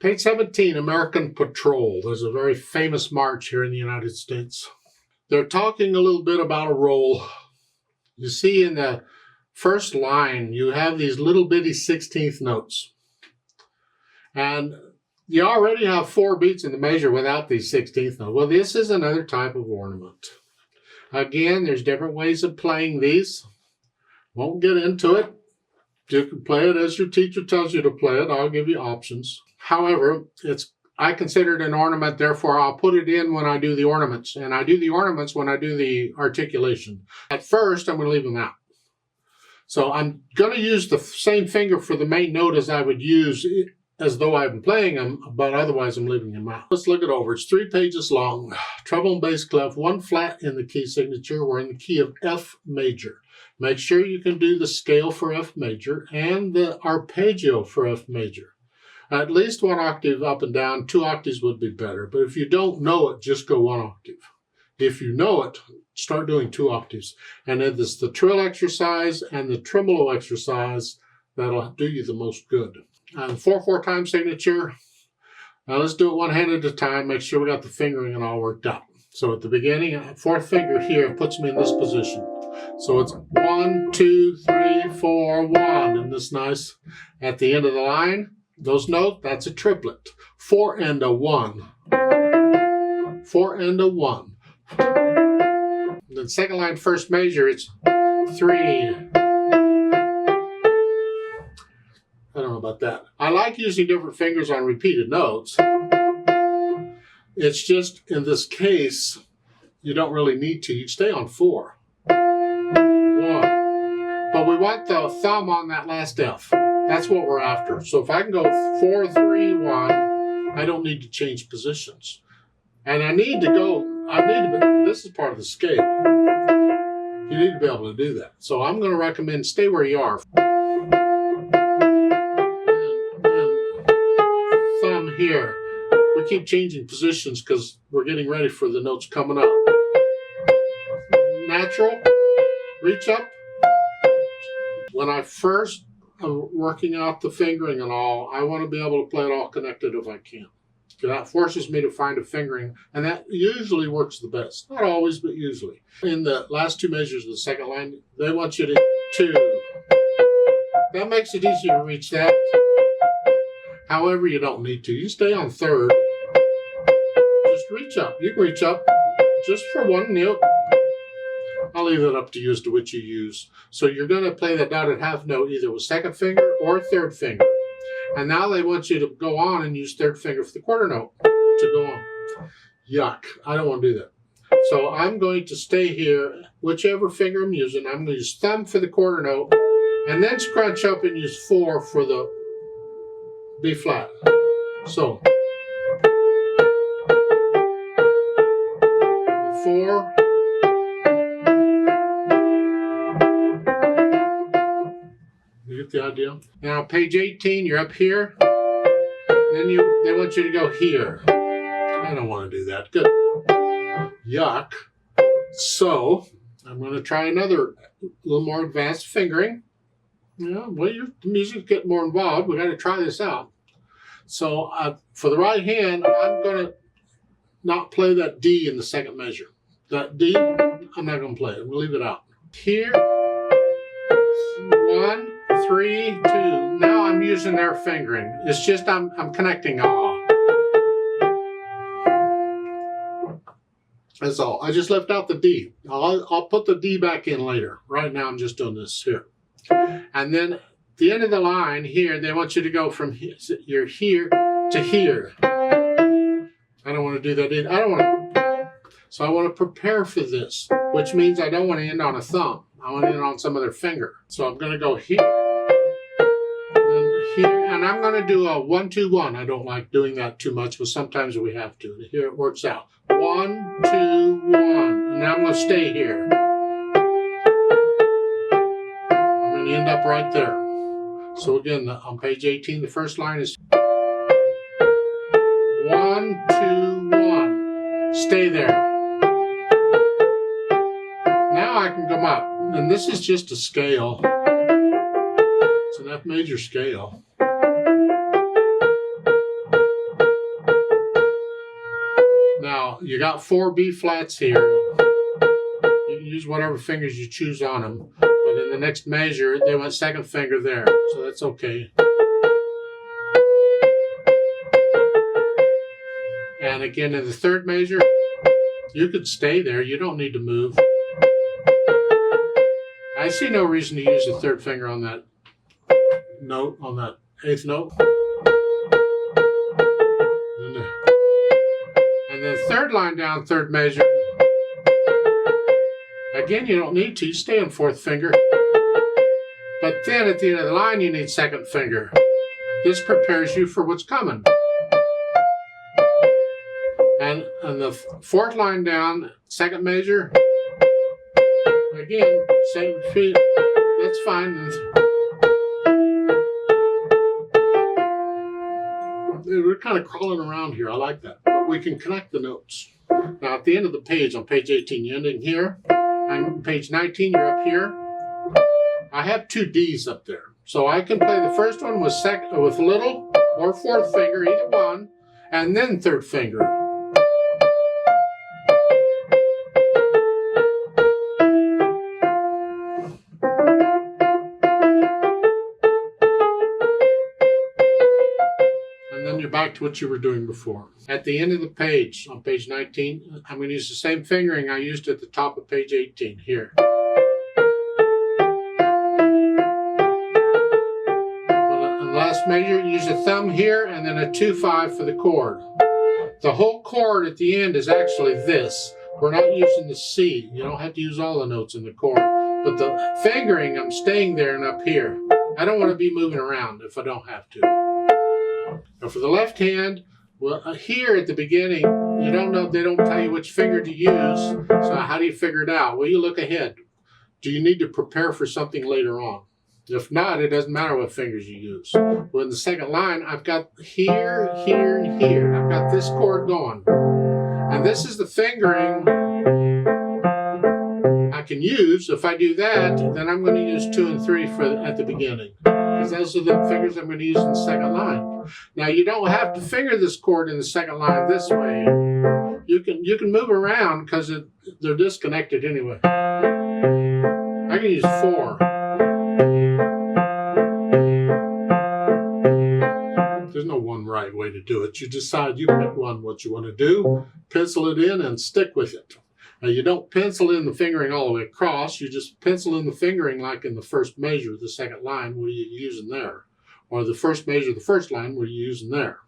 Page 17, American Patrol. There's a very famous march here in the United States. They're talking a little bit about a roll. You see in the first line, you have these little bitty 16th notes. And you already have 4 beats in the measure without these 16th notes. Well, this is another type of ornament. Again, there's different ways of playing these. Won't get into it. You can play it as your teacher tells you to play it. I'll give you options. However, I consider it an ornament, therefore I'll put it in when I do the ornaments. And I do the ornaments when I do the articulation. At first, I'm going to leave them out. So I'm going to use the same finger for the main note as I would use as though I'm playing them, but otherwise I'm leaving them out. Let's look it over. It's 3 pages long. Treble and bass clef, 1 flat in the key signature. We're in the key of F major. Make sure you can do the scale for F major and the arpeggio for F major. At least 1 octave up and down. 2 octaves would be better. But if you don't know it, just go 1 octave. If you know it, start doing 2 octaves. And then there's the trill exercise and the tremolo exercise that'll do you the most good. 4/4 time signature. Now let's do it one hand at a time. Make sure we got the fingering and all worked out. So at the beginning, 4th finger here puts me in this position. So it's 1, 2, 3, 4, 1. Isn't this nice? At the end of the line, those notes, that's a triplet. 4 and a 1. 4 and a 1. The second line, first measure, it's 3. I don't know about that. I like using different fingers on repeated notes. It's just, in this case, you don't really need to. You stay on 4. 1. But we want the thumb on that last F. That's what we're after. So if I can go 4, 3, 1, I don't need to change positions. And this is part of the scale. You need to be able to do that. So I'm going to recommend stay where you are. Thumb here. We keep changing positions because we're getting ready for the notes coming up. Natural, reach up. When I first am working out the fingering and all, I want to be able to play it all connected if I can. That forces me to find a fingering, and that usually works the best. Not always, but usually. In the last 2 measures of the second line, they want you to 2. That makes it easier to reach that. However, you don't need to. You stay on 3rd. Just reach up. You can reach up just for 1 note. I'll leave it up to you as to which you use. So you're going to play that dotted half note either with 2nd finger or 3rd finger. And now they want you to go on and use 3rd finger for the quarter note to go on. Yuck. I don't want to do that. So I'm going to stay here, whichever finger I'm using. I'm going to use thumb for the quarter note and then scrunch up and use 4 for the B flat. So 4. You get the idea? Now, page 18, you're up here. Then they want you to go here. I don't want to do that. Good. Yuck. So, I'm going to try another little more advanced fingering. Yeah, well, your music's getting more involved. We got to try this out. So, for the right hand, I'm going to not play that D in the second measure. That D, I'm not going to play it. I'm going to leave it out. Here, 1, 3, 2. Now I'm using their fingering. It's just I'm connecting all. That's all. I just left out the D. I'll put the D back in later. Right now I'm just doing this here. And then at the end of the line here, they want you to go from here to here. I don't want to do that either. I don't want to. So I want to prepare for this, which means I don't want to end on a thumb. I want to end on some other finger. So I'm going to go here, and here, and I'm going to do a 1, 2, 1. I don't like doing that too much, but sometimes we have to. Here it works out. 1, 2, 1. And now I'm going to stay here. I'm going to end up right there. So again, on page 18, the first line is 1, 2, 1. Stay there. Now I can come up. And this is just a scale. It's an F major scale. you got 4 B flats here. You can use whatever fingers you choose on them. But in the next measure, they went second finger there. So that's okay. And again, in the third measure, you could stay there. You don't need to move. I see no reason to use the third finger on that note, on that 8th note. And then third line down, third measure. Again, you don't need to. You stay on 4th finger. But then at the end of the line, you need 2nd finger. This prepares you for what's coming. And on the 4th line down, 2nd measure. Again, same feet. That's fine. We're kind of crawling around here. I like that. But we can connect the notes. Now, at the end of the page, on page 18, you're ending here. On page 19, you're up here. I have 2 Ds up there. So I can play the first one with little or 4th finger, either one, and then 3rd finger. Back to what you were doing before. At the end of the page, on page 19, I'm going to use the same fingering I used at the top of page 18, here. In the last measure, use a thumb here and then a 2-5 for the chord. The whole chord at the end is actually this. We're not using the C. You don't have to use all the notes in the chord. But the fingering, I'm staying there and up here. I don't want to be moving around if I don't have to. Now for the left hand, well, here at the beginning, you don't know, they don't tell you which finger to use. So how do you figure it out? Well, you look ahead. Do you need to prepare for something later on? If not, it doesn't matter what fingers you use. Well, in the second line, I've got here, here, and here. I've got this chord going. And this is the fingering I can use. If I do that, then I'm going to use 2 and 3 at the beginning. Because those are the fingers I'm going to use in the second line. Now, you don't have to finger this chord in the second line this way. You can move around because they're disconnected anyway. I can use 4. There's no one right way to do it. You decide, you pick what you want to do, pencil it in, and stick with it. Now, you don't pencil in the fingering all the way across. You just pencil in the fingering like in the first measure, the second line, what are you using there? Or the first measure, the first line, what are you using there?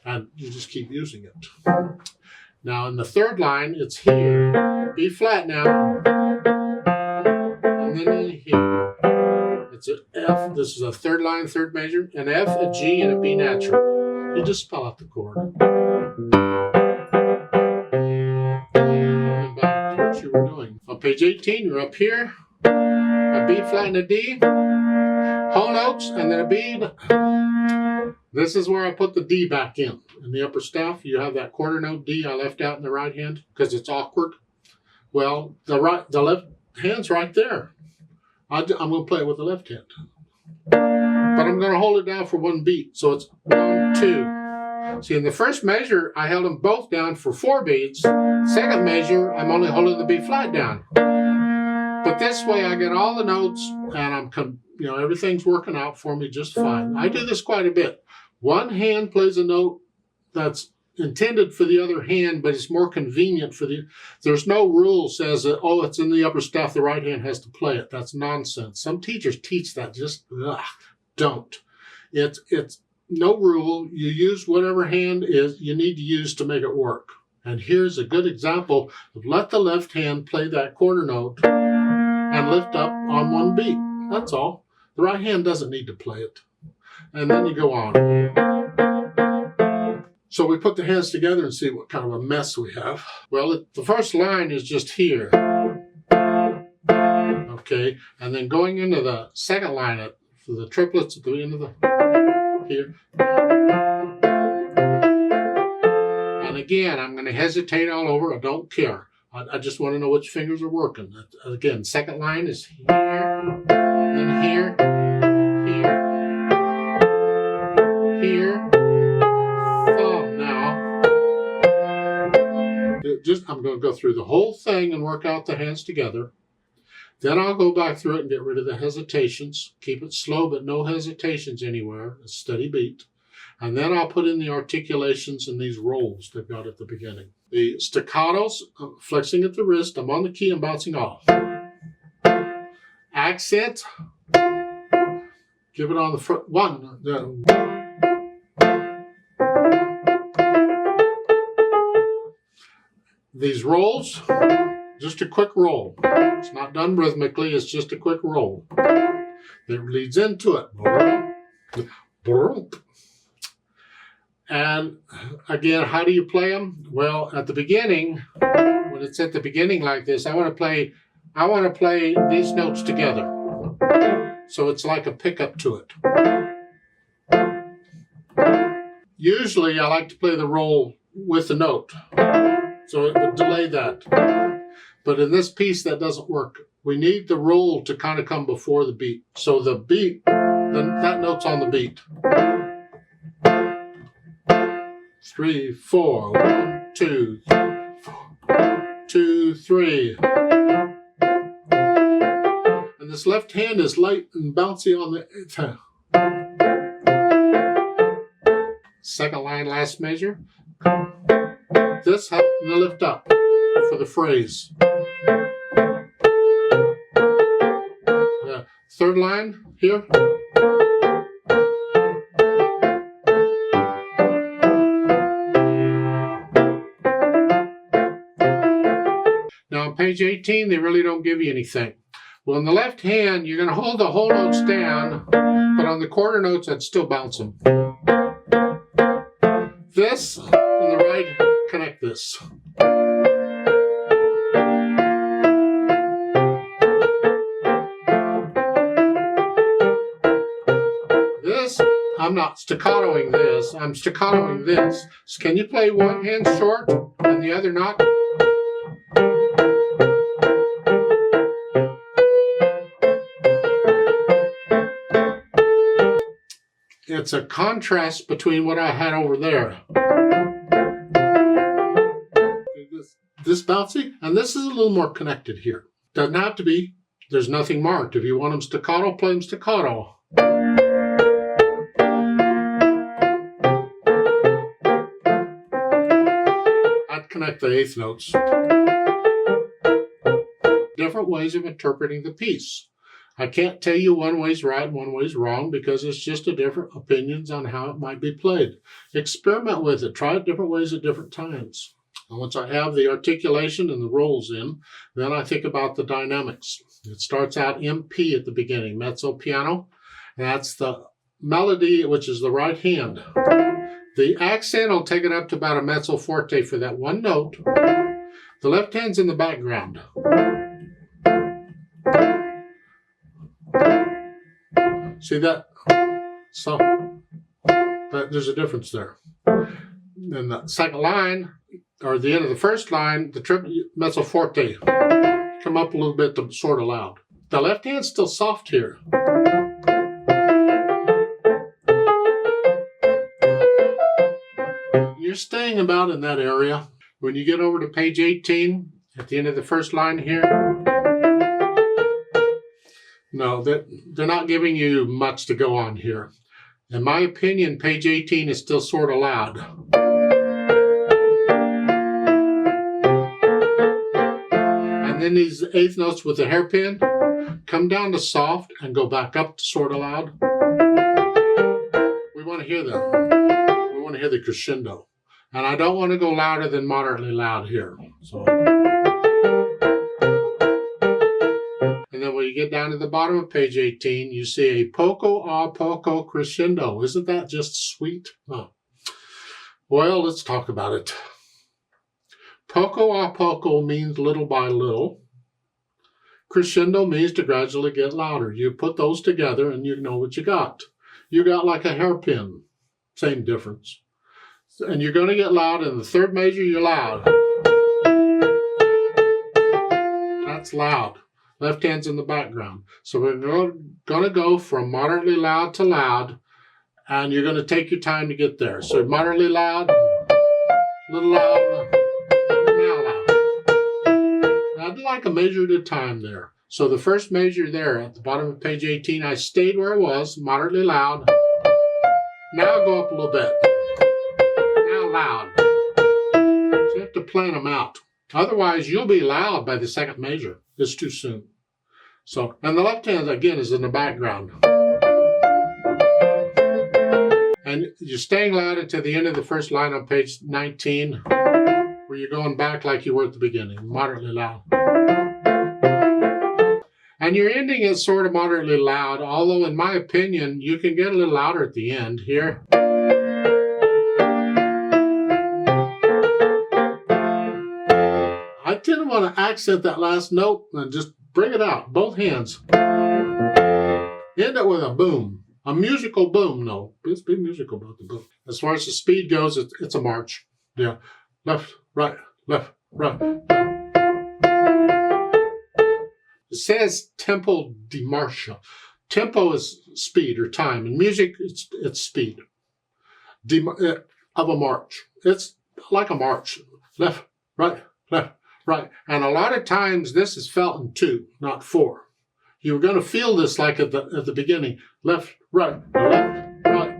And you just keep using it. Now, in the third line, it's here. B flat now. And then in here. It's an F. This is a third line, third measure. An F, a G, and a B natural. You just spell out the chord. You were doing. On page 18, you're up here, a B flat and a D, whole notes, and then a B. This is where I put the D back in the upper staff. You have that quarter note D I left out in the right hand because it's awkward. Well, the left hand's right there. I'm going to play it with the left hand, but I'm going to hold it down for 1 beat. So it's 1, 2. See, in the first measure, I held them both down for 4 beats. Second measure, I'm only holding the B flat down. But this way, I get all the notes, and everything's working out for me just fine. I do this quite a bit. One hand plays a note that's intended for the other hand, but it's more convenient for there's no rule says that, oh, it's in the upper staff, the right hand has to play it. That's nonsense. Some teachers teach that. Just don't. It's no rule. You use whatever hand you need to use to make it work. And here's a good example of let the left hand play that quarter note and lift up on 1 beat. That's all. The right hand doesn't need to play it. And then you go on. So we put the hands together and see what kind of a mess we have. Well, the first line is just here. Okay, and then going into the second line for the triplets at the end of the here. And again, I'm going to hesitate all over. I don't care. I just want to know which fingers are working. Again, second line is here, then here, here, here. Thumb now. I'm going to go through the whole thing and work out the hands together. Then I'll go back through it and get rid of the hesitations. Keep it slow, but no hesitations anywhere. A steady beat. And then I'll put in the articulations and these rolls they've got at the beginning. The staccatos, flexing at the wrist. I'm on the key and bouncing off. Accent. Give it on the front. One. These rolls, just a quick roll. It's not done rhythmically, it's just a quick roll. It leads into it. And again, how do you play them? Well, at the beginning, when it's at the beginning like this, I want to play these notes together. So it's like a pickup to it. Usually I like to play the roll with the note, so it would delay that. But in this piece, that doesn't work. We need the roll to kind of come before the beat. So the beat, then that note's on the beat. 3, 4, 1, 2, 2, 3. And this left hand is light and bouncy on the second line, last measure. This helps me lift up for the phrase. The third line here. Now on page 18, they really don't give you anything. Well, in the left hand, you're going to hold the whole notes down, but on the quarter notes, I'd still bounce them. This, in the right, connect this. This, I'm not staccatoing this, I'm staccatoing this. So can you play one hand short and the other not? It's a contrast between what I had over there. This bouncy, and this is a little more connected here. Doesn't have to be. There's nothing marked. If you want them staccato, play them staccato. I'd connect the eighth notes. Different ways of interpreting the piece. I can't tell you one way's right and one way's wrong because it's just a different opinions on how it might be played. Experiment with it. Try it different ways at different times. And once I have the articulation and the rolls in, then I think about the dynamics. It starts out MP at the beginning, mezzo piano. That's the melody, which is the right hand. The accent will take it up to about a mezzo forte for that one note. The left hand's in the background. See that? So, but there's a difference there. In the second line, or the end of the first line, the mezzo forte come up a little bit to sort of loud. The left hand's still soft here. You're staying about in that area. When you get over to page 18, at the end of the first line here, no, they're not giving you much to go on here. In my opinion, page 18 is still sort of loud. And then these eighth notes with the hairpin come down to soft and go back up to sort of loud. We want to hear them. We want to hear the crescendo. And I don't want to go louder than moderately loud here. So. And then when you get down to the bottom of page 18, you see a poco a poco crescendo. Isn't that just sweet? Oh. Well, let's talk about it. Poco a poco means little by little. Crescendo means to gradually get louder. You put those together and you know what you got. You got like a hairpin. Same difference. And you're going to get loud. In the third measure, you're loud. That's loud. Left hand's in the background. So we're going to go from moderately loud to loud, and you're going to take your time to get there. So moderately loud, little loud, now loud. like a measure at a time there. So the first measure there at the bottom of page 18, I stayed where I was, moderately loud. Now go up a little bit. Now loud. So you have to plan them out. Otherwise, you'll be loud by the second measure. It's too soon. So, and the left hand, again, is in the background. And you're staying loud until the end of the first line on page 19, where you're going back like you were at the beginning, moderately loud. And your ending is sort of moderately loud, although in my opinion, you can get a little louder at the end here. I tend to want to accent that last note and just bring it out, both hands. End it with a boom, a musical boom. No, it's big musical about the boom. As far as the speed goes, it's a march. Yeah, left, right, left, right. It says tempo di marcia. Tempo is speed or time. In music, it's speed of a march. It's like a march. Left, right, left, right. And a lot of times this is felt in 2, not 4. You're going to feel this like at the beginning. Left, right, right.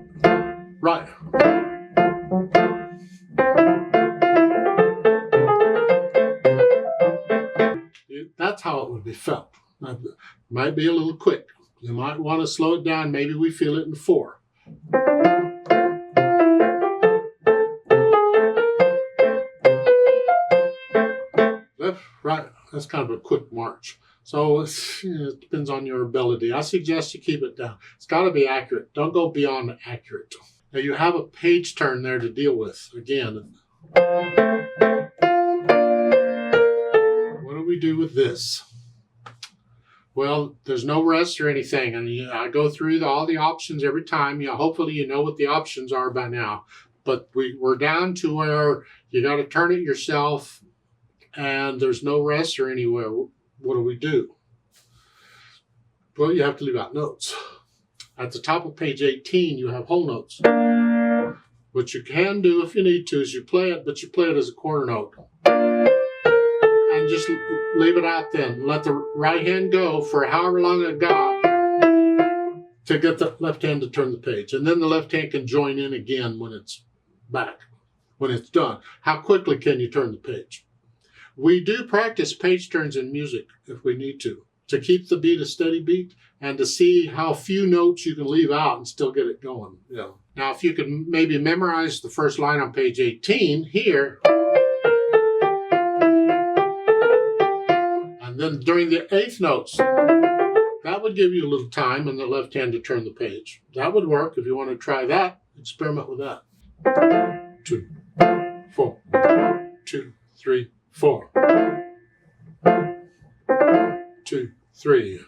That's how it would be felt. It might be a little quick. You might want to slow it down. Maybe we feel it in 4. Left, right. That's kind of a quick march. So it depends on your ability. I suggest you keep it down. It's got to be accurate. Don't go beyond accurate. Now you have a page turn there to deal with. Again, what do we do with this? Well, there's no rest or anything. And I go through all the options every time. Hopefully you know what the options are by now. But we're down to where you got to turn it yourself and there's no rest or anywhere. What do we do? Well, you have to leave out notes. At the top of page 18, you have whole notes. What you can do if you need to is you play it, but you play it as a quarter note. And just leave it out then. Let the right hand go for however long it got to get the left hand to turn the page. And then the left hand can join in again when it's back, when it's done. How quickly can you turn the page? We do practice page turns in music if we need to keep the beat a steady beat and to see how few notes you can leave out and still get it going. Yeah. Now, if you can maybe memorize the first line on page 18 here, and then during the 8th notes, that would give you a little time in the left hand to turn the page. That would work. If you want to try that, experiment with that. 2, 4, 2, 3, 4. 2, 3.